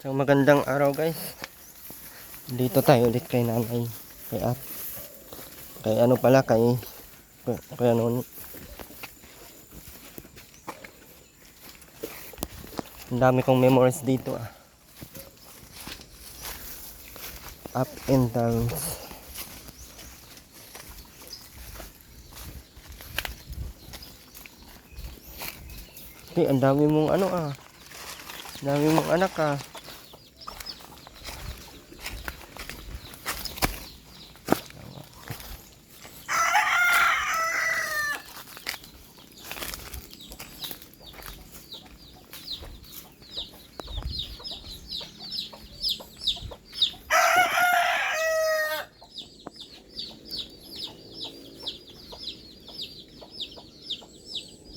Isang magandang araw guys. Dito tayo ulit kay nanay. Kay ano pala kay ano. Ang dami kong memories dito ah. Up and downs. Ang dami mong ano ah. Ang dami mong anak ah.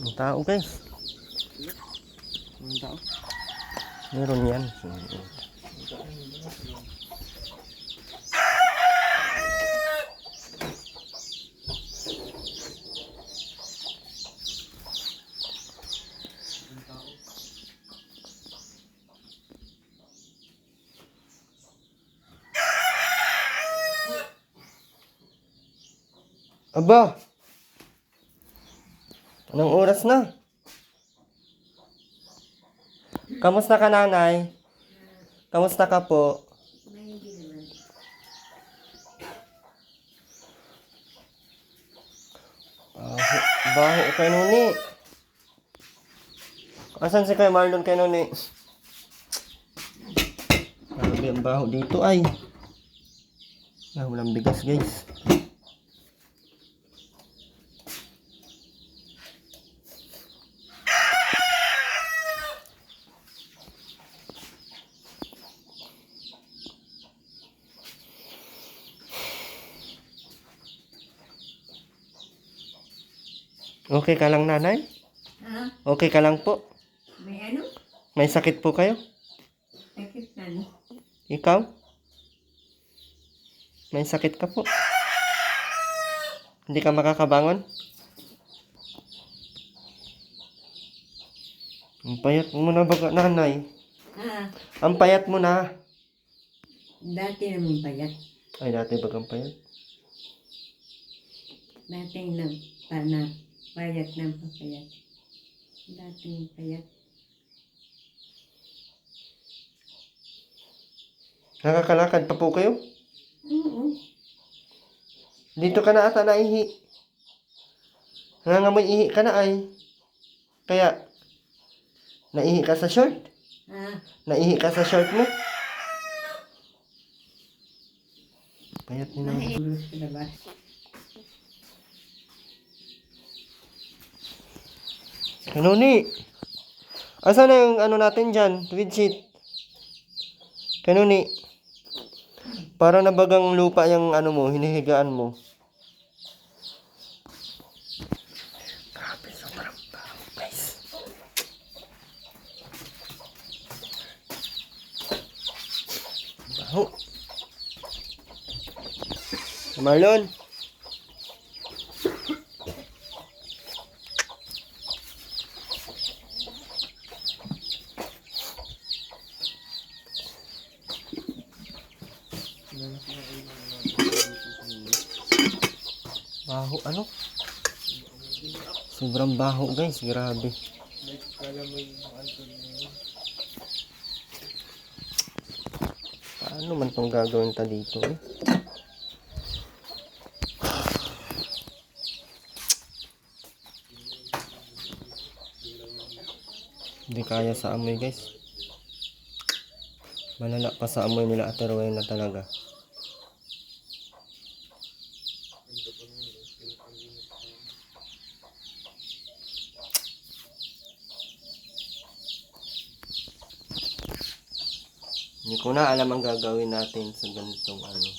Ang tao guys. Ang tao? Meron yan. Aba! Anong oras na? Kamusta ka nanay? Kamusta ka po? Baho kay Nuni. Asan si kay Marlon kay Nuni? Grabe ang baho dito ay. Walang bigas guys. Okay ka lang nanay? Ha? Okay ka lang po? May ano? May sakit po kayo? Sakit na no? Ikaw? May sakit ka po? Hindi ka makakabangon? Ang payat mo na baga nanay. Ha? Ang payat mo na. Dati naman payat. Ay dati bagang payat. Dating payat ng papayat. Dating payat. Nakakalakad pa po kayo? Oo. Dito ka na ata naihi. Nangangamoy ihi ka na ay. Kaya, naihi ka sa short? Ha? Naihi ka sa short mo? Payat ni nanay. Mahirap sa labas. Ano ni? Asan na yung ano natin dyan? Read sheet. Ano ni? Para nabagang lupa yung ano mo, hinihigaan mo. Grabe, sobrang baho, guys. Baho. Marlon. Baho ano? Sobrang baho guys, grabe. Paano man tong gagawin ta dito eh? Hindi kaya sa amoy guys. Malala pa sa amoy nila Ate Rowena na talaga. Hindi ko na alam ang gagawin natin sa ganitong ano.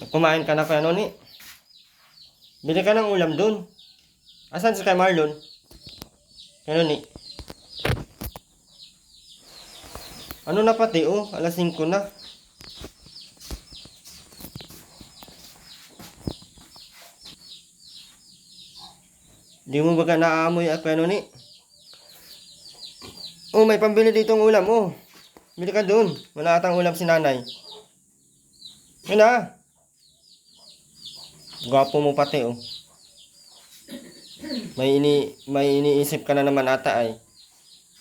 Kumain ka na kaya Noni? Bili ka ng ulam dun. Asan si kay Marlon? Kaya Noni? Ano na pati oh? Alas 5 na. Di mo baga naaamoy at ano ni? Oh, may pambili ditong ulam, oh. Bili ka dun. Wala atang ulam si nanay. Yun na. Gwapo mo pati, oh. May iniisip ka na naman ata ay.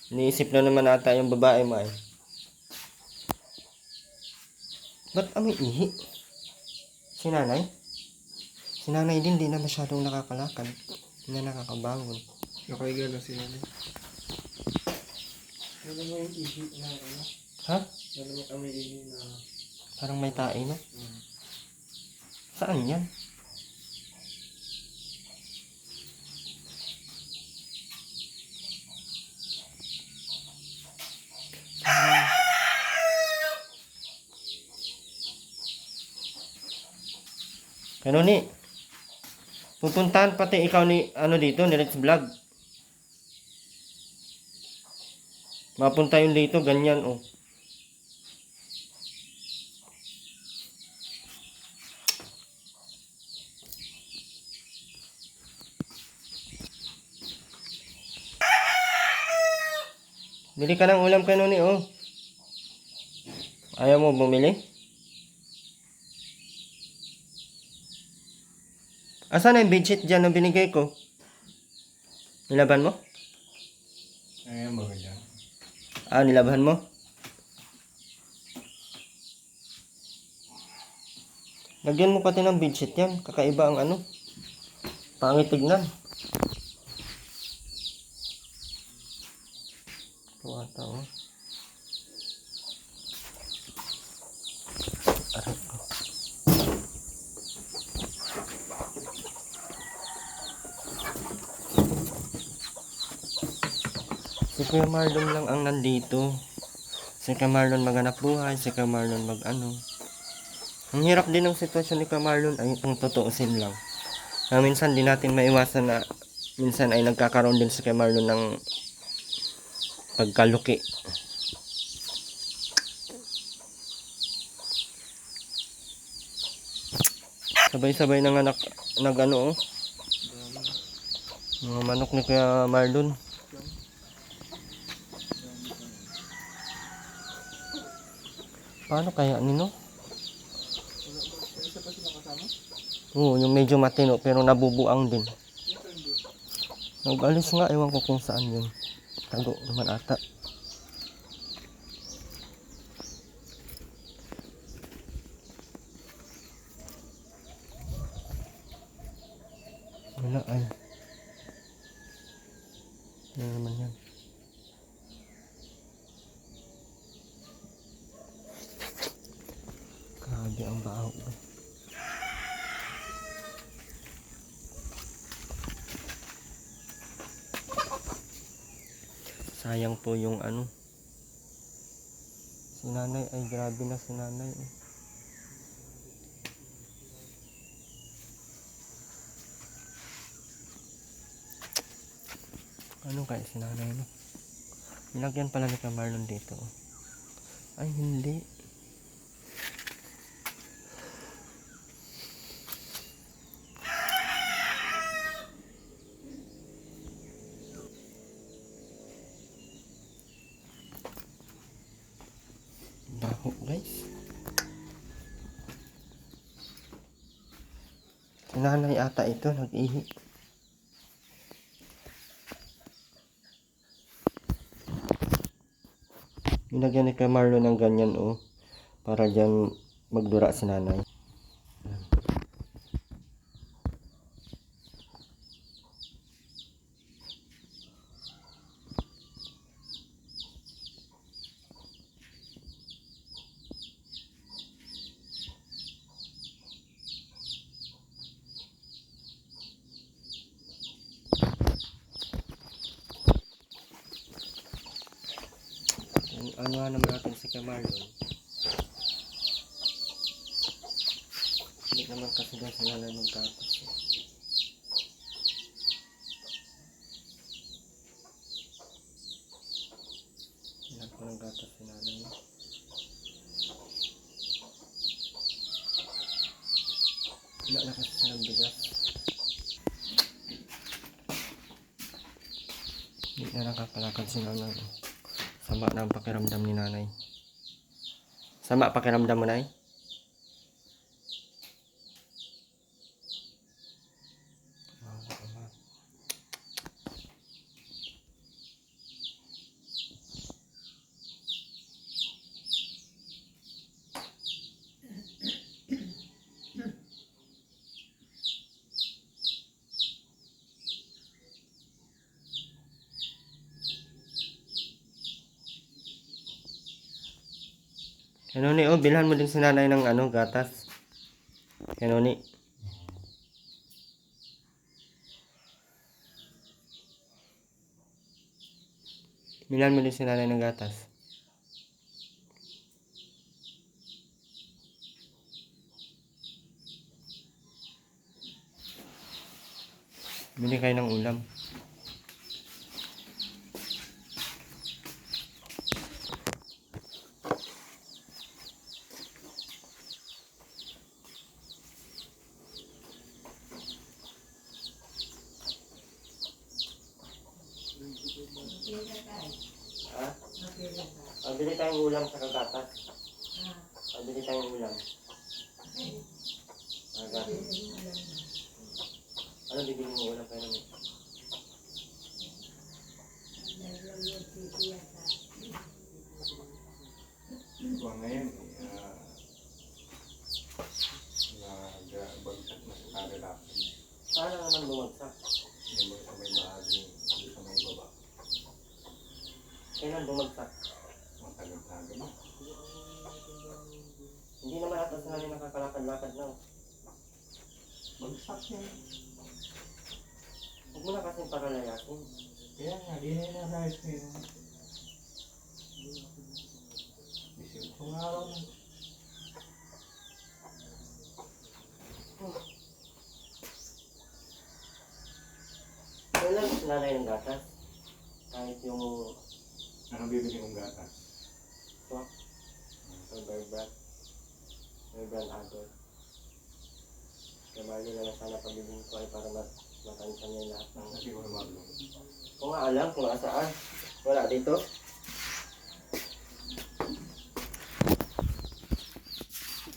Iniisip na naman ata yung babae mo ay. Ba't amoy ihi? Si nanay? Si nanay din, di na masyadong nakakalakad. Di na nakakabangon. Nakaiga na si nanay. Ano mo yung ihi na ano? Ha? Ano mo kami ihi na... Parang may tae, no? Saan yan? Ano ni? Pupuntahan pati ikaw ni ano dito, ni Let's Vlog. Mapunta yun dito, ganyan oh. Bili ka ng ulam kay Noni oh. Ayaw mo bumili? Asan na yung bedsheet dyan na binigay ko? Nilaban mo? Ayan ba ganyan? Ah, nilaban mo? Lagyan mo pati ng bedsheet yan. Kakaiba ang ano. Pangit tignan. Tuwata oh. Aray ko. Si Kuya Marlon lang ang nandito. Si Kuya Marlon maghanap buhay. Si Kuya Marlon mag-ano. Ang hirap din ng sitwasyon ni Kuya Marlon ay itong totoosin lang. Na minsan din natin maiwasan na minsan ay nagkakaroon din si Kuya Marlon ng pagkaluki. Sabay-sabay ng anak nag-ano oh. Mga manok ni Kuya Marlon. Paano kaya nino? Isa pa sila kasama? Oo, yung medyo matino pero nabubuang din. Nag-alis nga, ewan ko kung saan yun. Tago naman ata. Wala ay. Ano naman yan? Grabe ang baho. Sayang po yung ano. Si nanay ay grabe na si nanay. Ano kaya si nanay no? Nilagyan pala ni Kuya Marlon dito. Ay hindi. Baho guys. Si nanay ata ito nag-ihi. Nilagyan ni Kuya Marlon ng ganyan oh. Para dyan magdura si nanay. Ano nga naman natin si Kuya Marlon. Hindi naman kasi daw si nanay magkapos eh. Ilan ko ng gatas si nanay mo. Wala na kasi siya ng bigas. Hindi na nakakalakad si nanay. Sama na ang pakiramdam ni nanay. Sama pakiramdam mo, nay? Ano ni, oh, bilhan mo din si nanay ng ano, gatas. Ano ni? Bilhan mo din si nanay ng gatas. Bili kayo ng ulam. Ha? Bili tayong ulam sa kagatas. Bili tayong ulam. Gatas. Ano bibili mo ulam kayo naman? Ito ngayon, nagbagsak na sa kalalaki. Paano naman bumagsak? Yung sa may bahagi, yung sa may baba. Kailan bumagsak? Matagal-tagal na. Hindi naman atas na rin nakakalakad-lakad na. Bagsak yan. Huwag mo na kasing paralayasin. Kaya nga, di na inarayos ngayon. 18 araw na. Kailan sinanay ng gatas? Kahit yung Anong bibili kong gatas? swak, or bear brand adult. Kaya mahalo na lang sana pagbibihin ko ay para matansan niya lahat ng... Kasi ko naman. Kung nga alam kung asaan. Wala dito.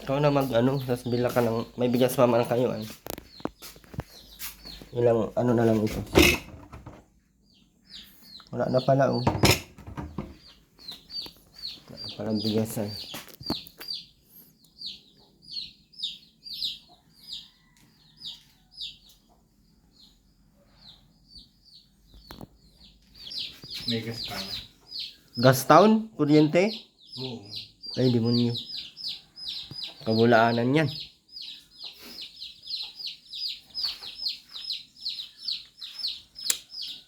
Ikaw na mag ano, tapos bila ka ng, may bigas mama ng kayo ay. Ilang ano na lang ito. Wala na pala oh. Wala na pala bigas ay. May gas pa. Gas town? Kuryente? Oo. Ay, demonyo. Kabulaanan yan.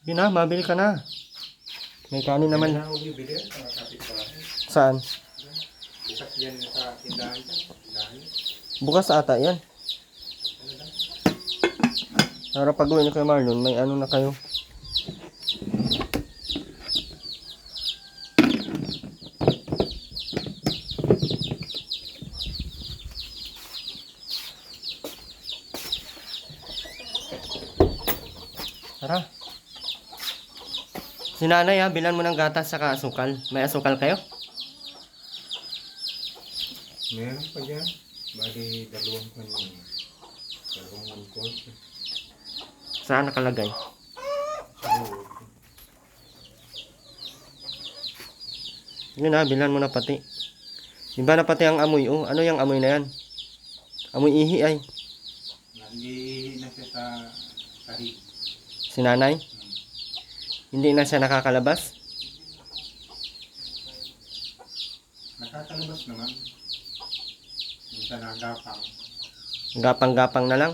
Yun na, mabili ka na. May kanin naman. Kaya na ako bibili sa kapitbahay. Saan? Bukas yan sa tindahan dyan. Tindahan. Bukas ata yan. Para pag uwi na kayo Marlon, may ano na kayo. Tara. Si nanay ha, bilan mo ng gatas saka asukal. May asukal kayo? Meron pa dyan. Bali, dalawang kanya. Dalawang one-quart. Saan nakalagay? Oo. Yun ha, bilan mo na pati. Diba na pati ang amoy? Oh, ano yung amoy na yan? Amoy ihi ay. Nag-iihi na siya sa kahit. Si nanay? Hindi na siya nakakalabas? Nakakalabas naman. Minsan nagapang. Gapang-gapang na lang.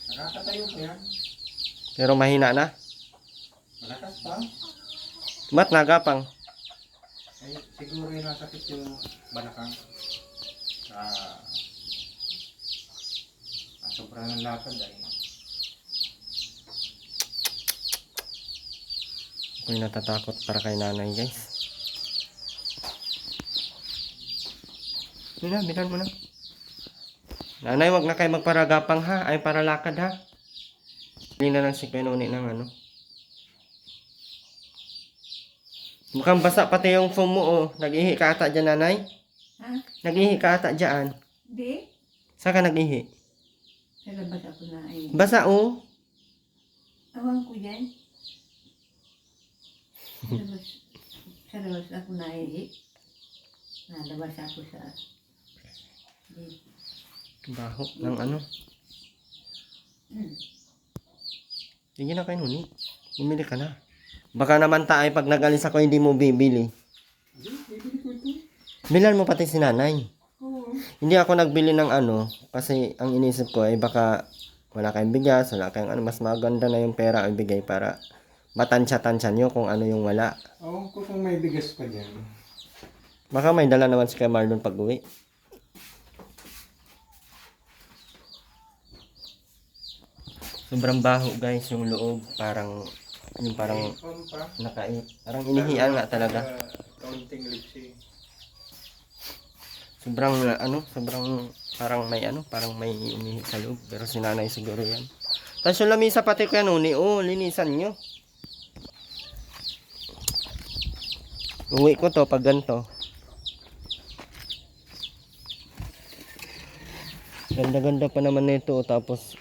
Nakakatayo pa yan. Pero mahina na. Malakas pa. Ba't nagapang? Ay, siguro yung nasakit yung balakang. Sobrang ng lakad ay. Ako'y natatakot para kay nanay guys. Yun na, bilan mo na. Nanay, wag na kayo magparagapang ha. Ay, para lakad ha. Hindi na lang si Kuya Noni ng ano. Mukhang basa pati yung foam mo, oh. Nag-ihi ka ata dyan, nanay? Ha? Nag-ihi ka ata dyan. Di? Saan ka nag-ihi? Sa labas ako na ay. Basa, oh. Awang ko yan. Sa labas ako na ay. Nalabas ako sa. Di. Baho ng ano. Sige na kayo, Nuni. Bumili ka na. Baka naman tayo pag nag-alis ako hindi mo bibili. Bibili ko ito. Bilan mo pati si nanay. Oo. Hindi ako nagbili ng ano kasi ang inisip ko ay baka wala kayong bigas, wala kayong ano, mas maganda na yung pera ay bigay para matansya-tansya nyo kung ano yung wala. Oo, kung may bigas pa dyan. Baka may dala naman si Kuya Marlon pag uwi. Sobrang baho guys yung loob, parang yung parang Pa. nakait. Parang inihian nga talaga. Kaunting lipsi. Sobrang sobrang parang may umihi sa loob. Pero si nanay siguro yan. Tapos yung lamisa pati ko yan, linisan nyo. Uwi ko to pag ganito. Ganda-ganda pa naman nito, tapos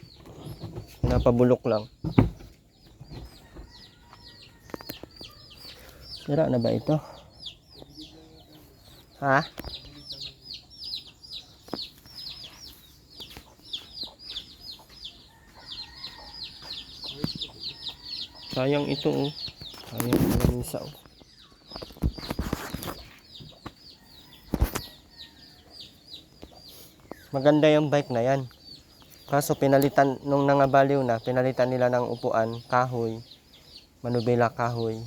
napabulok lang. Sira na ba ito? Ha? Sayang ito, oh. Sayang yung lamisa, oh. Maganda yung bike na yan. Kaso pinalitan, nung nangabaliw na, pinalitan nila ng upuan, kahoy, manubela kahoy.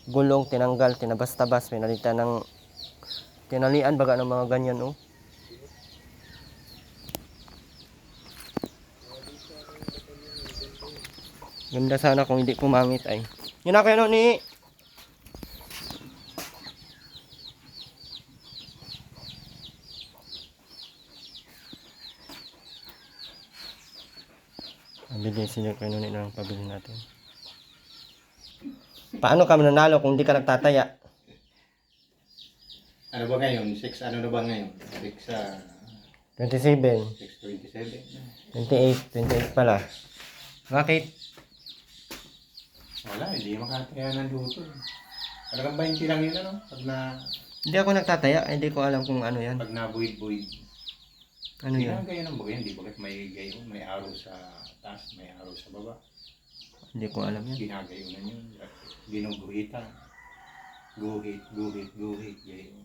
Gulong, tinanggal, tinabas-tabas, pinalitan ng, tinalian baga ng mga ganyan, oh. Ganda sana kung hindi pumangit ay. Yun ako yun, ni. Bigay sila kayo nun ng pabili natin. Paano ka mananalo kung hindi ka nagtataya? Ano ba ngayon? 6 ano na ba ngayon? 6 27, 6:27. 28 pala. Bakit? Wala, hindi makataya ng luto. Talagang 20 lang yun ano? Hindi ako nagtataya, hindi ko alam kung ano yan. Pag nabuhid-buhid. Ano Hindi yan? na gaya ng buhay, hindi bakit may gayon, may araw sa taas, may araw sa baba. Hindi ko alam yan. Ginagayonan yun. Ginuguhitan. Guhit, gayon.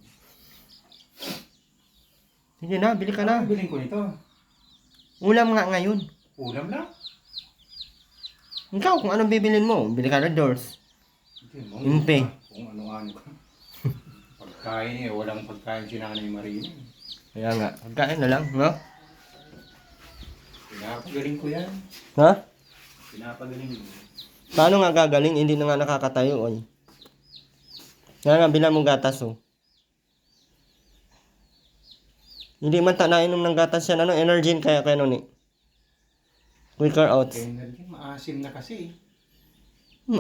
Sige na, bili ka na. Bilhin ko nito. Ulam nga ngayon. Ulam lang. Ikaw, kung anong bibilin mo, bili ka na doors. Hindi mo. Impe. Kung ano-ano ka. Pagkain walang pagkain si Nanay Marina. Kaya nga, pagkain na lang, no? Pinapagaling ko yan. Ha? Pinapagaling ko. Paano nga gagaling? Hindi na nga nakakatayo, oy. Kaya nga, bilang mong gatas, oh. Hindi man ta nainom ng gatas yan. Ano, Energin kaya kayo nun, eh? Quicker Oats. Kaya nalagyan, maasim na kasi.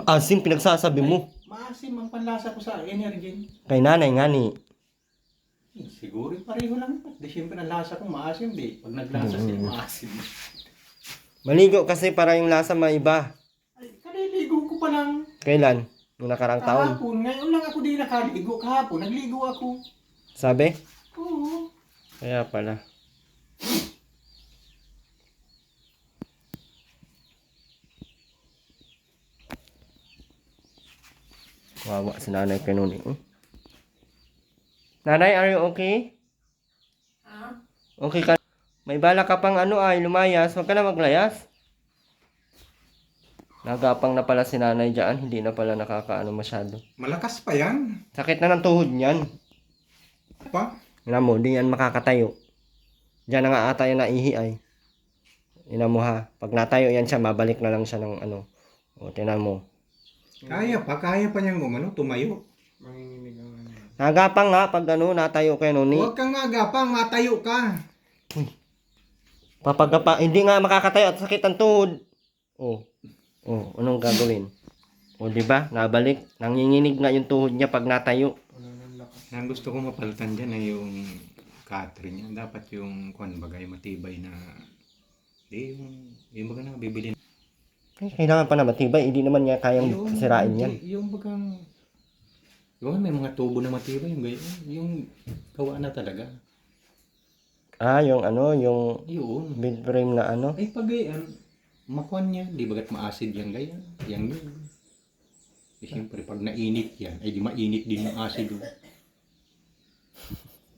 Asim, pinagsasabi mo. Maasim ang panlasa ko sa Energen. Kay nanay nga ni. Siguro pareho lang. Di siyempre ang lasa ko maasim, di. Pag naglasa siya, maasim. Maligo kasi para yung lasa maiba. Ay, kaliligo ko pa lang. Kailan? Nung nakarang taon. Kahapon. Ngayon lang ako di nakaligo. Kahapon, nagligo ako. Sabi? Oo. Kaya pala. Wawa si nanay kay nun, eh. Nanay, are you okay? Ah? Okay ka? May bala ka pang ano ay, lumayas. Huwag ka na maglayas. Nagapang na pala si nanay dyan. Hindi na pala nakakaano masyado. Malakas pa yan. Sakit na ng tuhod niyan. Pa? Ina mo, di yan makakatayo. Diyan na nga ata yung naihi ay. Ina mo ha. Pag natayo yan siya, mabalik na lang siya ng ano. O, tinan mo. Kaya pa niyang tumayo. Manginginig ang ano. Nagapang nga pag ano, natayo kayo nun. Huwag kang agapang, matayo ka. Papagapa, hindi nga makakatayo at sakit ang tuhod. Oh. Oh, anong gagawin? O, di ba? Nabalik. Nanginginig nga yung tuhod niya pag natayo. Ang gusto ko mapalitan dyan ay yung Catherine niya. Dapat yung kwan bagay matibay na yung baga na bibili. Ay, kailangan pa na matibay. Hindi naman niya kayang sirain yan. Yung bagang yung may mga tubo na matibay yung gayon. Yung gawa na talaga. Ah, yung ano, yung Yun. bed frame na ano. Ay pag gayon, makuan niya. Di bagat ma-acid yan gayon. Yan yun. Eh, siyempre pag nainit yan, ay di mainit din yung acid.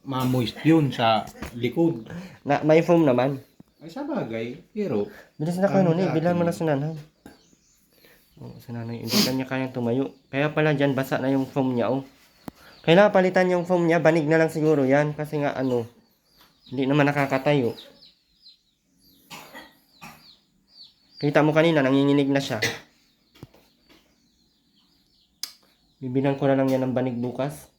Ma-moist yun sa likod. Na, may foam naman. Ay sa bagay, pero Bilis na kayo nun eh. Ang Bilhan mo na dati. sa nanay. Oh, sa nanay. Hindi kanya kayang tumayo. Kaya pala dyan, basa na yung foam niya, oh. Kailangan palitan yung foam niya. Banig na lang siguro yan. Kasi nga ano, hindi naman nakakatayo. Kita mo kanina, nanginginig na siya. Bibilang ko na lang yan ng banig bukas.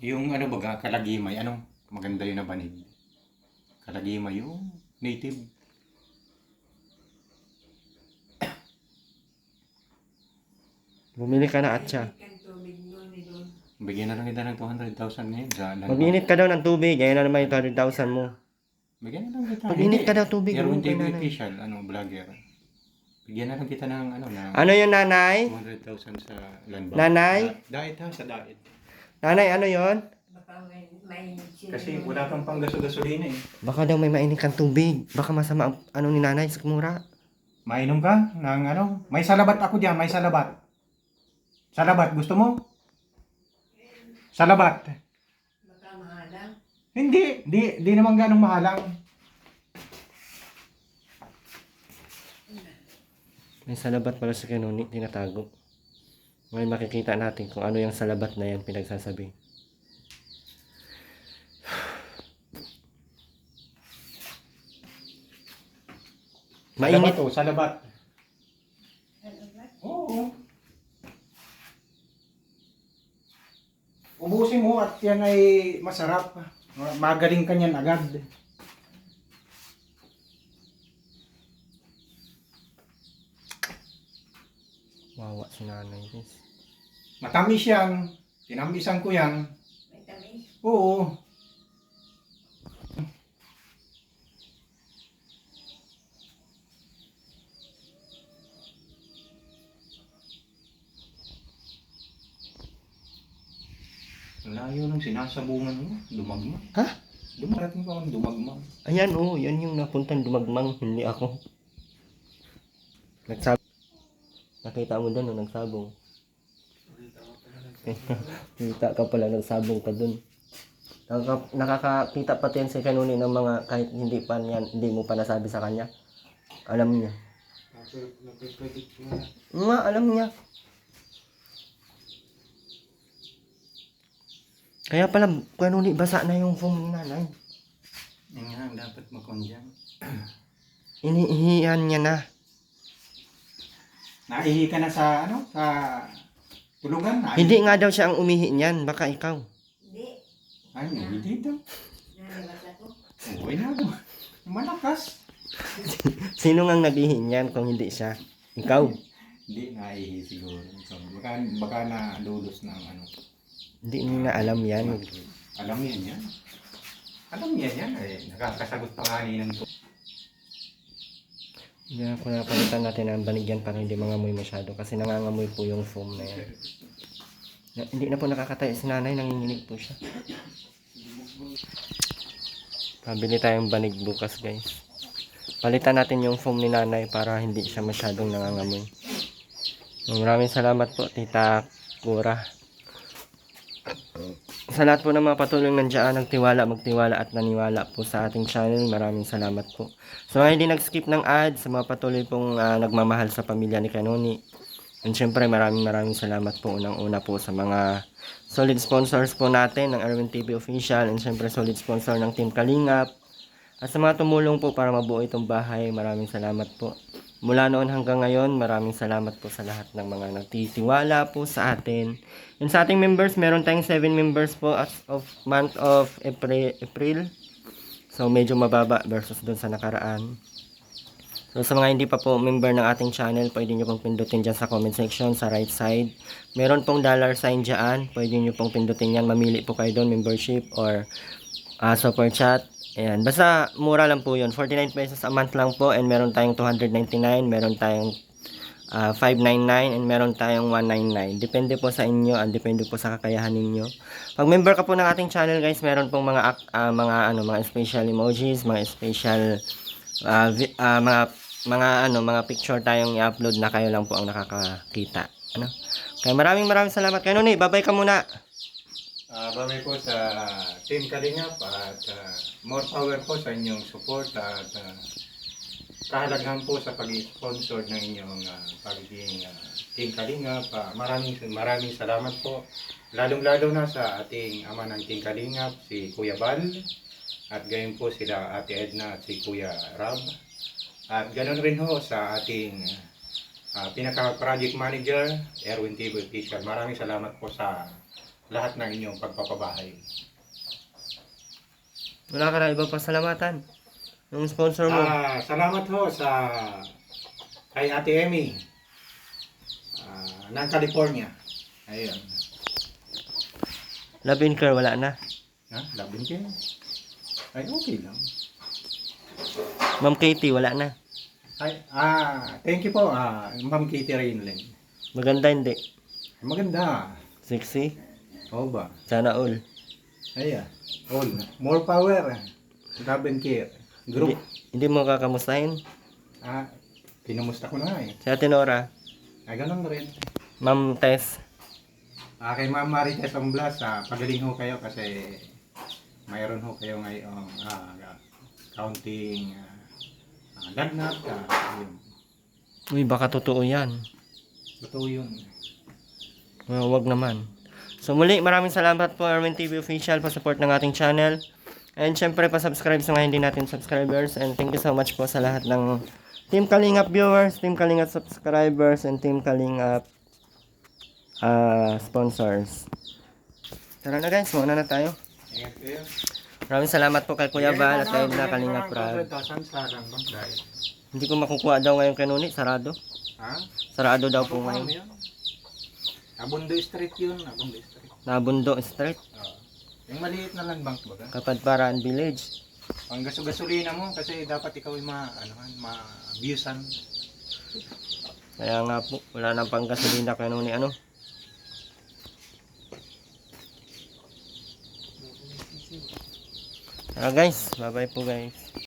yung ano baga, kalagimay, ano, maganda yun na banig. Kalagimay yung native. Bumili ka na atcha. Bigyan na lang kita ng 200,000 ngayon sa Mag-init ka daw ng tubig. Ayan na naman yung 200,000 mo. Bigyan na lang kita. Mag-init ka daw tubig. Erwin oh, kay TV nanay. official, ano, vlogger. Bigyan na lang kita ng ano na Ano yun, nanay? 200,000 sa land bank. Nanay? Diet ha, sa diet. Nanay, ano yon? Baka may Kasi wala kang pang gasolina eh. Baka daw may mainit kang tubig. Baka masama ang ano ni nanay sa mura. Mainom ka ng ano? May salabat ako diyan, may salabat. Salabat, gusto mo? Salabat. baka mahalang. Hindi naman ganong mahalang. May salabat pala sa kanuni, tinatago. Ngayon makikita natin kung ano yung salabat na yan pinagsasabi. Mainit. Salabat, oh, salabat. Oo. Ubusin mo at yan ay masarap. Magaling ka niyan agad. Wawa si nanay, guys. Matamis yan. Tinamisan ko yan. May tamis. Oo. Ang layo ng sinasabungan mo. Dumagma. Ha? Dumarating ka ng dumagma. Ayan, oh, yan yung napuntang dumagmang, hindi ako. Nagsab... Nakita mo doon, no, nagsabong. Kita ka pala, nagsabong ka doon. Nakakakita pati yan si kanuni ng mga, kahit hindi pa yan, hindi mo pa nasabi sa kanya. Alam niya. Nga, alam niya. Kaya pala, kanuni, basa na yung foam ni nanay. Yan nga, ang dapat makondyan. Iniihihan niya na. Naihi ka na sa, ano, sa tulugan? Hindi nga daw siya ang umihi niyan, baka ikaw. Hindi. Ay, hindi dito. Nalabas ako. Uy na ako. Malakas. Sino nga nag-ihi niyan kung hindi siya? Ikaw. Hindi, naihi siguro. So, baka nadulos ng ano. Hindi niya na alam yan. Alam yan yan. Alam yan yan. Eh, nakakasagot pa kaninang to. Kaya kung napalitan natin ang banigyan para hindi mangamoy masyado kasi nangangamoy po yung foam na yan. Hindi na po nakakatayo si nanay, nanginginig po siya. Pabili tayong banig bukas, guys. Palitan natin yung foam ni nanay para hindi siya masyadong nangangamoy. Maraming salamat po, Tita Cura. Sa lahat po ng mga patuloy nandiyan, nagtiwala, magtiwala at naniwala po sa ating channel, maraming salamat po. Sa mga hindi nag-skip ng ads, sa mga patuloy pong nagmamahal sa pamilya ni Kanuni. And syempre maraming salamat po unang-una po sa mga solid sponsors po natin ng Erwin TV Official. And syempre solid sponsor ng Team Kalingap. At sa mga tumulong po para mabuo itong bahay, maraming salamat po. Mula noon hanggang ngayon, maraming salamat po sa lahat ng mga nagtitiwala po sa atin. And sa ating members, meron tayong 7 members po as of month of April. So medyo mababa versus doon sa nakaraan. So sa mga hindi pa po member ng ating channel, pwede nyo pong pindutin dyan sa comment section sa right side. Meron pong dollar sign dyan, pwede nyo pong pindutin yan. Mamili po kayo doon, membership or super chat. Ayan, basta mura lang po yun. 49 pesos a month lang po, and meron tayong 299, meron tayong 599, and meron tayong 199. Depende po sa inyo, at depende po sa kakayahan ninyo. Pag member ka po ng ating channel guys, meron pong mga special emojis, mga special mga picture tayong i-upload na kayo lang po ang nakakakita. Ano? Kaya maraming salamat kayo Noni. Bye-bye ka muna. Babay po sa Team Kalingap at more power po sa inyong support at kahalagahan po sa pag-sponsor ng inyong pagiging Team Kalingap. Maraming salamat po. Lalong-lalo na sa ating ama ng Team Kalingap, si Kuya Bal. At gayon po sila Ate Edna at si Kuya Rab. At ganoon rin ho sa ating pinaka-project manager, Erwin TV Official. Maraming salamat po sa lahat ng inyong pagpapabahay. Wala ka na ibang pasalamatan. Yung sponsor mo. Salamat ho sa kay Ate Emmy ng California. Ayun. Love and care, wala na. Labing kayo. Ay, okay lang. Ma'am Katie, wala na. Ay, thank you po, Ma'am Kitty Rainland. Maganda hindi. Maganda. Sexy. Oo ba? Sana all. Ayan. All. More power. Love and care. Group. Hindi mo kakamustahin. Pinumusta ko na eh. Si Ate Nora. Ay, ganun rin. Ma'am Tess. Kay Ma'am Marites Omblas, pagaling ho kayo kasi mayroon ho kayo ngayong counting lagnat. Yun. Uy, baka totoo yan. Totoo yun. Well, wag naman. So muli, maraming salamat po Erwin TV Official pa support ng ating channel. And syempre pa-subscribe sa mga hindi natin subscribers. And thank you so much po sa lahat ng Team Kalingap viewers, Team Kalingap subscribers, and Team Kalingap sponsors. Tara na guys, muna na tayo. Ingat kayo. Maraming salamat po kay Kuya Bal at kay na Kalingap Rab. Hindi ko makukuha daw ngayon kay Noni, sarado. Sarado daw po ngayon. Abundo Street yun, Abundo Street. Nabundo Street, Yung maliit na land bank baga. Kapadparaan Village. Pang gasolina mo kasi dapat ikaw yung ma-viewsan. Kaya nga po, wala nang panggasolina kay Noni ano. Tara guys, bye bye po guys.